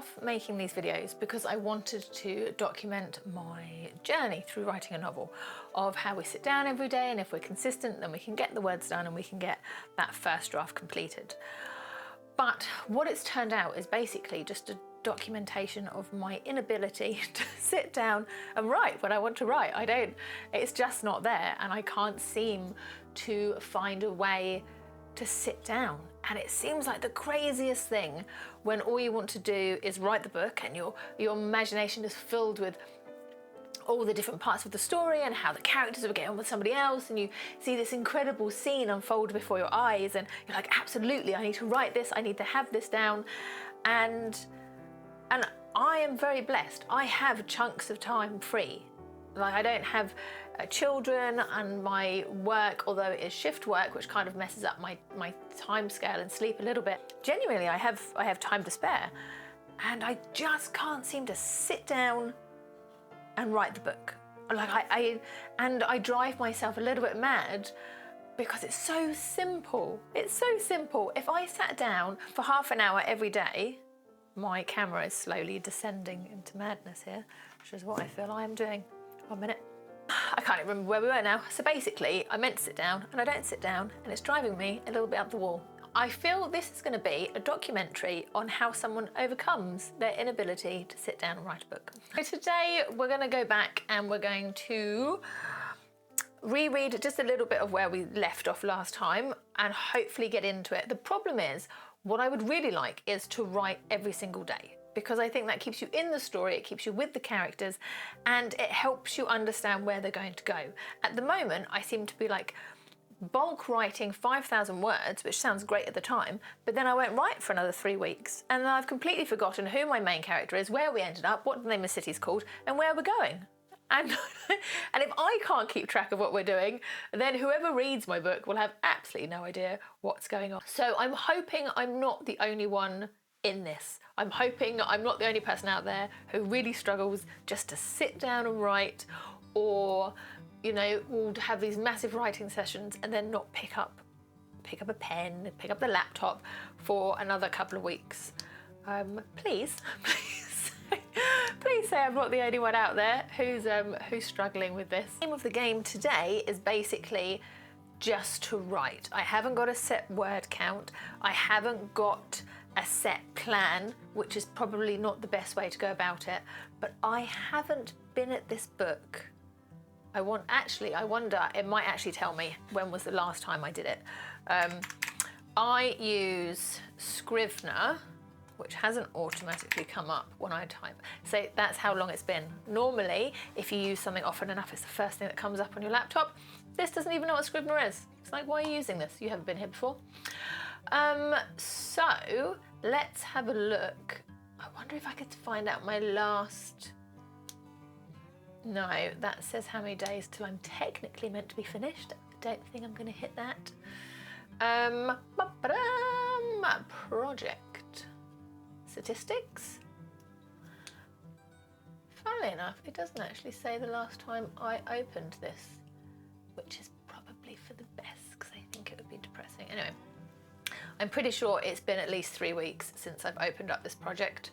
off making these videos because I wanted to document my journey through writing a novel, of how we sit down every day, and if we're consistent then we can get the words done and we can get that first draft completed. But what it's turned out is basically just a documentation of my inability to sit down and write when I want to write. It's just not there, and I can't seem to find a way to sit down. And it seems like the craziest thing when all you want to do is write the book and your imagination is filled with all the different parts of the story and how the characters will get on with somebody else, and you see this incredible scene unfold before your eyes, and you're like, absolutely, I need to write this, I need to have this down. And I am very blessed. I have chunks of time free. Like, I don't have children, and my work, although it is shift work, which kind of messes up my time scale and sleep a little bit, genuinely I have time to spare, and I just can't seem to sit down and write the book. Like, I drive myself a little bit mad because it's so simple. It's so simple. If I sat down for half an hour every day, my camera is slowly descending into madness here, which is what I feel I am doing. 1 minute. I can't even remember where we were now. So basically, I meant to sit down and I don't sit down, and it's driving me a little bit up the wall. I feel this is going to be a documentary on how someone overcomes their inability to sit down and write a book. So today we're going to go back and we're going to reread just a little bit of where we left off last time and hopefully get into it. The problem is, what I would really like is to write every single day, because I think that keeps you in the story, it keeps you with the characters, and it helps you understand where they're going to go. At the moment, I seem to be like bulk writing 5,000 words, which sounds great at the time, but then I won't write for another 3 weeks, and then I've completely forgotten who my main character is, where we ended up, what the name of the city's called, and where we're going. And if I can't keep track of what we're doing, then whoever reads my book will have absolutely no idea what's going on. So I'm hoping I'm not the only one in this. I'm hoping I'm not the only person out there who really struggles just to sit down and write, or, you know, will have these massive writing sessions and then not pick up a pen, pick up the laptop for another couple of weeks. Please say I'm not the only one out there who's struggling with this. The aim of the game today is basically just to write. I haven't got a set word count. I haven't got a set plan, which is probably not the best way to go about it, but I haven't been at this book. I wonder, it might actually tell me when was the last time I did it. I use Scrivener, which hasn't automatically come up when I type. So that's how long it's been. Normally, if you use something often enough, it's the first thing that comes up on your laptop. This doesn't even know what Scrivener is. It's like, why are you using this? You haven't been here before. So let's have a look. I wonder if I could find out my last... No, that says how many days till I'm technically meant to be finished. I don't think I'm going to hit that. Project. Statistics. Funnily enough, it doesn't actually say the last time I opened this, which is probably for the best, because I think it would be depressing. Anyway, I'm pretty sure it's been at least 3 weeks since I've opened up this project,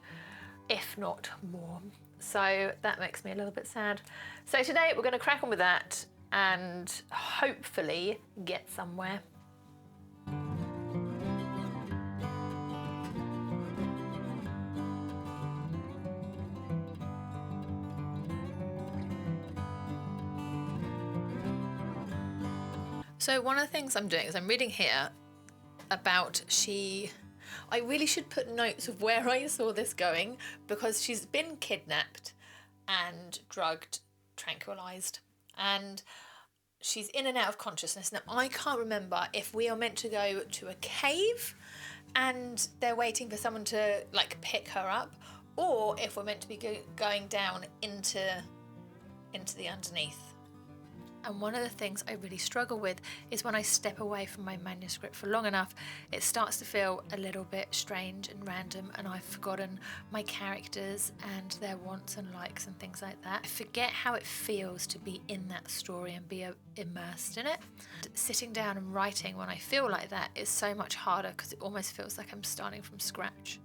if not more. So that makes me a little bit sad. So today we're going to crack on with that and hopefully get somewhere. So one of the things I'm doing is I'm reading here about I really should put notes of where I saw this going, because she's been kidnapped and drugged, tranquilized, and she's in and out of consciousness. Now, I can't remember if we are meant to go to a cave and they're waiting for someone to like pick her up, or if we're meant to be going down into the underneath. And one of the things I really struggle with is when I step away from my manuscript for long enough, it starts to feel a little bit strange and random, and I've forgotten my characters and their wants and likes and things like that. I forget how it feels to be in that story and be immersed in it. Sitting down and writing when I feel like that is so much harder, because it almost feels like I'm starting from scratch.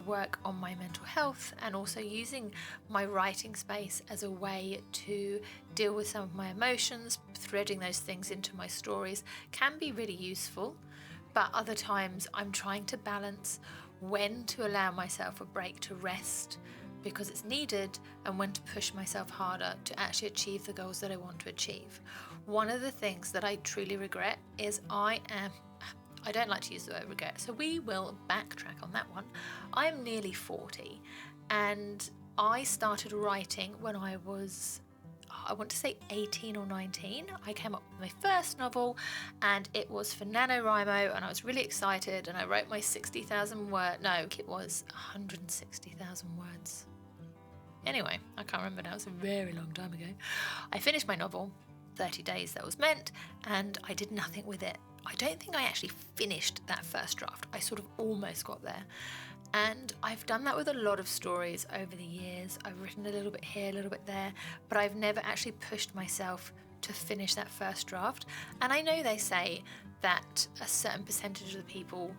work on my mental health, and also using my writing space as a way to deal with some of my emotions, threading those things into my stories can be really useful. But other times I'm trying to balance when to allow myself a break to rest because it's needed, and when to push myself harder to actually achieve the goals that I want to achieve. One of the things that I truly regret is I don't like to use the word regret, so we will backtrack on that one. I am nearly 40, and I started writing when I was, I want to say 18 or 19. I came up with my first novel, and it was for NaNoWriMo, and I was really excited, and I wrote my 60,000 word, no, it was 160,000 words. Anyway, I can't remember now, it's a very long time ago. I finished my novel, 30 days that was meant, and I did nothing with it. I don't think I actually finished that first draft. I sort of almost got there. And I've done that with a lot of stories over the years. I've written a little bit here, a little bit there, but I've never actually pushed myself to finish that first draft. And I know they say that a certain percentage of the people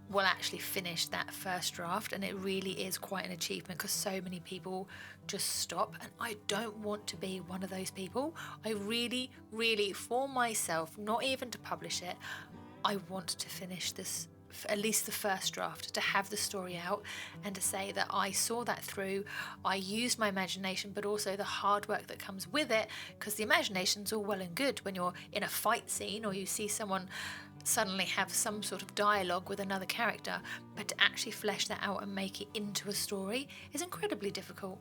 will actually finish that first draft, and it really is quite an achievement because so many people just stop, and I don't want to be one of those people. I really, for myself, not even to publish it, I want to finish this, at least the first draft, to have the story out and to say that I saw that through. I used my imagination, but also the hard work that comes with it, because the imagination's all well and good when you're in a fight scene or you see someone suddenly have some sort of dialogue with another character, but to actually flesh that out and make it into a story is incredibly difficult.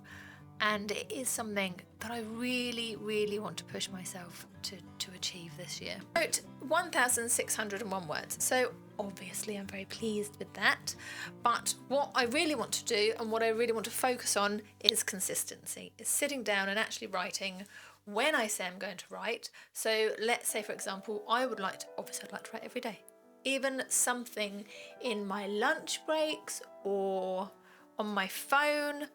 And it is something that I really want to push myself to achieve this year. I wrote 1,601 words, so obviously I'm very pleased with that. But what I really want to do and what I really want to focus on is consistency. Is sitting down and actually writing when I say I'm going to write. So let's say, for example, obviously I'd like to write every day. Even something in my lunch breaks or on my phone,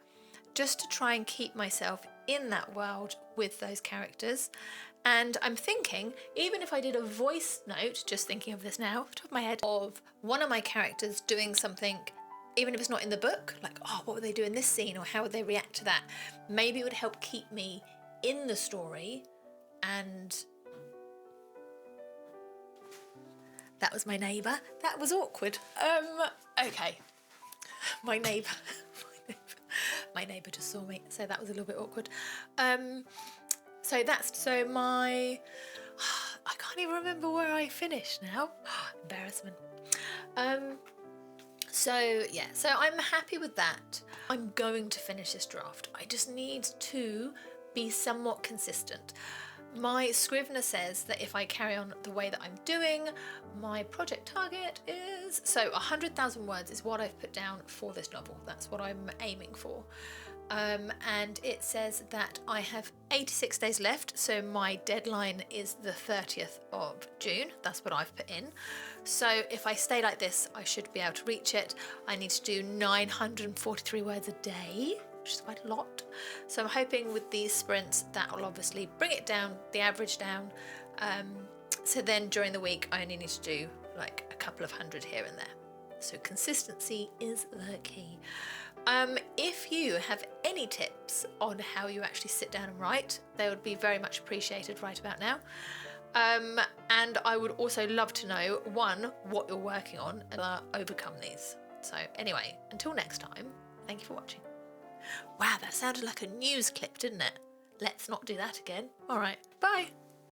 just to try and keep myself in that world with those characters. And I'm thinking, even if I did a voice note, just thinking of this now, off the top of my head, of one of my characters doing something, even if it's not in the book, like, oh, what would they do in this scene, or how would they react to that? Maybe it would help keep me in the story. And that was my neighbour. That was awkward. Okay. My neighbour just saw me, so that was a little bit awkward. So my, I can't even remember where I finished now. Embarrassment. So I'm happy with that. I'm going to finish this draft. I just need to be somewhat consistent. My Scrivener says that if I carry on the way that I'm doing, my project target is, so 100,000 words is what I've put down for this novel. That's what I'm aiming for. And it says that I have 86 days left, so my deadline is the 30th of June. That's what I've put in. So if I stay like this, I should be able to reach it. I need to do 943 words a day, which is quite a lot. So I'm hoping with these sprints that will obviously bring it down, the average down. So then during the week I only need to do like a couple of hundred here and there. So consistency is the key. If you have any tips on how you actually sit down and write, they would be very much appreciated right about now. And I would also love to know, one, what you're working on and overcome these. So anyway, until next time, thank you for watching. Wow, that sounded like a news clip, didn't it? Let's not do that again. All right, bye.